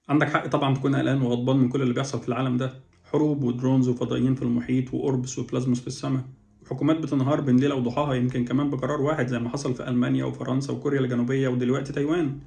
عندك حق طبعا تكون قلقان وغضبان من كل اللي بيحصل في العالم ده، حروب ودرونز وفضائيين في المحيط وأوربس وبلازموس في السماء، وحكومات بتنهار بين ليلة وضحاها يمكن كمان بقرار واحد زي ما حصل في ألمانيا وفرنسا وكوريا الجنوبية ودلوقتي تايوان.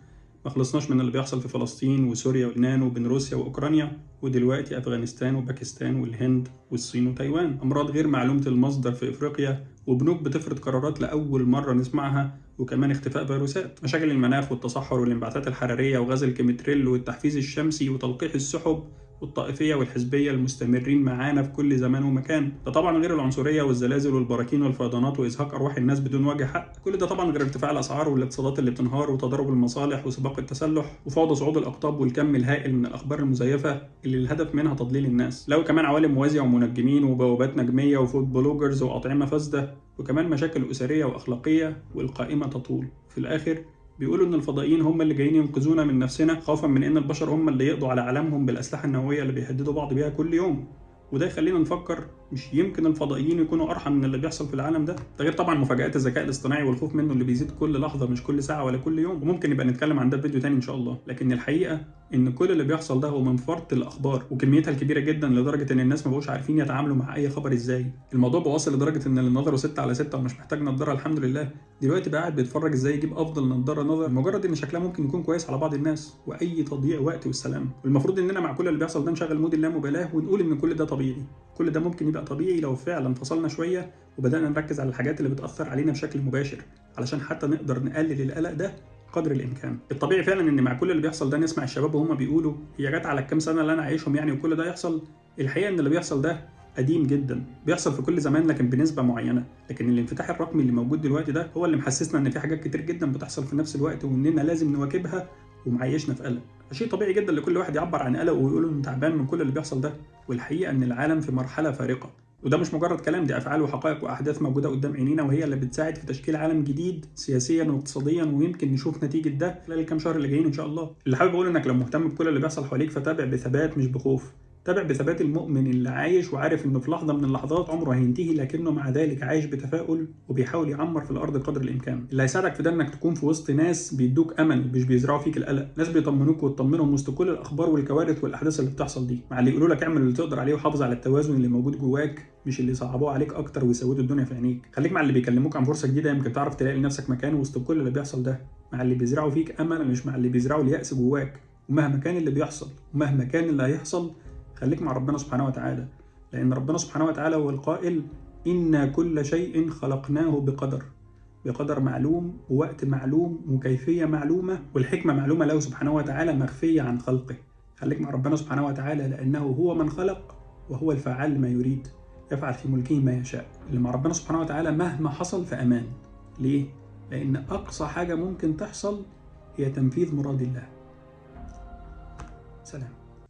ما خلصناش من اللي بيحصل في فلسطين وسوريا ولبنان وبين روسيا وأوكرانيا، ودلوقتي أفغانستان وباكستان والهند والصين وتايوان. أمراض غير معلومة المصدر في إفريقيا، وبنوك بتفرض قرارات لأول مرة نسمعها، وكمان اختفاء فيروسات. مشاكل المناخ والتصحر والانبعاثات الحرارية وغاز الكيمتريل والتحفيز الشمسي وتلقيح السحب والطائفية والحزبية المستمرين معانا في كل زمان ومكان. ده طبعا غير العنصرية والزلازل والبراكين والفيضانات وإزهاق أرواح الناس بدون وجه حق. كل ده طبعا غير ارتفاع الأسعار والاقتصادات اللي بتنهار وتضارب المصالح وسباق التسلح وفوضى صعود الأقطاب والكم الهائل من الأخبار المزيفة اللي الهدف منها تضليل الناس. لو كمان عوالم موازية ومنجمين وبوابات نجمية وفود بلوجرز وأطعمة فاسدة، وكمان مشاكل أسرية وأخلاقية، والقائمة تطول. في الآخر بيقولوا إن الفضائيين هم اللي جايين ينقذونا من نفسنا، خوفا من إن البشر هم اللي يقضوا على عالمهم بالأسلحة النووية اللي بيهددوا بعض بيها كل يوم. وده يخلينا نفكر، مش يمكن الفضائيين يكونوا أرحم من اللي بيحصل في العالم ده؟ ده غير طبعا مفاجآت الذكاء الاصطناعي والخوف منه اللي بيزيد كل لحظة مش كل ساعة ولا كل يوم، وممكن نبقى نتكلم عن ده في فيديو تاني إن شاء الله. لكن الحقيقة إن كل اللي بيحصل ده هو من فرط الأخبار وكميتها الكبيرة جدا لدرجة إن الناس ما بقوش عارفين يتعاملوا مع أي خبر إزاي. الموضوع بقى واصل لدرجة إن اللي نظره 6/6 ومش محتاج نضارة الحمد لله دلوقتي بقى قاعد بيتفرج إزاي يجيب أفضل نضارة نظر، مجرد إن شكلها ممكن يكون كويس على بعض الناس، وأي تضييع وقت والسلام. والمفروض إننا مع كل اللي بيحصل ده نشغل مود اللامبالاة ونقول إن كل ده طبيعي. كل ده ممكن يبقى طبيعي لو فعلا فصلنا شوية وبدأنا نركز على الحاجات اللي بتأثر علينا بشكل مباشر، علشان حتى نقدر نقلل القلق ده قدر الامكان. الطبيعي فعلا ان مع كل اللي بيحصل ده نسمع الشباب وهم بيقولوا هي جت على الكام سنه اللي انا عايشهم يعني وكل ده يحصل. الحقيقه ان اللي بيحصل ده قديم جدا، بيحصل في كل زمان لكن بنسبه معينه. لكن الانفتاح الرقمي اللي موجود دلوقتي ده هو اللي محسسنا ان في حاجات كتير جدا بتحصل في نفس الوقت واننا لازم نواكبها، ومعيشنا في قلق. شيء طبيعي جدا لكل واحد يعبر عن قلقه ويقول انه تعبان من كل اللي بيحصل ده. والحقيقه ان العالم في مرحله فارقه، وده مش مجرد كلام، دي افعال وحقائق واحداث موجوده قدام عينينا، وهي اللي بتساعد في تشكيل عالم جديد سياسيا واقتصاديا، ويمكن نشوف نتيجه ده خلال الكام شهر اللي جايين ان شاء الله. اللي حابب اقول انك لو مهتم بكل اللي بيحصل حواليك فتابع بثبات مش بخوف. تابع بثبات المؤمن اللي عايش وعارف انه في لحظه من اللحظات عمره هينتهي، لكنه مع ذلك عايش بتفاؤل وبيحاول يعمر في الارض قدر الامكان. اللي هيساعدك في ده انك تكون في وسط ناس بيدوك امل مش بيزرعوا فيك القلق، ناس بيطمنوك وتطمنهم وسط كل الاخبار والكوارث والاحداث اللي بتحصل دي، مع اللي يقولوا لك اعمل اللي تقدر عليه وحافظ على التوازن اللي موجود جواك، مش اللي يصعبوه عليك اكتر ويسودوا الدنيا في عينيك. خليك مع اللي بيكلموك عن فرصه جديده، يمكن تعرف تلاقي لنفسك مكان وسط كل اللي بيحصل ده، مع اللي بيزرعوا فيك امل مش مع اللي بيزرعوا اليأس جواك. ومهما كان اللي بيحصل ومهما كان اللي هيحصل، خليك مع ربنا سبحانه وتعالى، لأن ربنا سبحانه وتعالى هو القائل إنا كل شيء خلقناه بقدر معلوم ووقت معلوم وكيفية معلومة، والحكمة معلومة له سبحانه وتعالى مخفية عن خلقه. خليك مع ربنا سبحانه وتعالى لأنه هو من خلق وهو الفعال لما يريد، يفعل في ملكه ما يشاء. اللي مع ربنا سبحانه وتعالى مهما حصل فأمان. ليه؟ لأن أقصى حاجة ممكن تحصل هي تنفيذ مراد الله. سلام.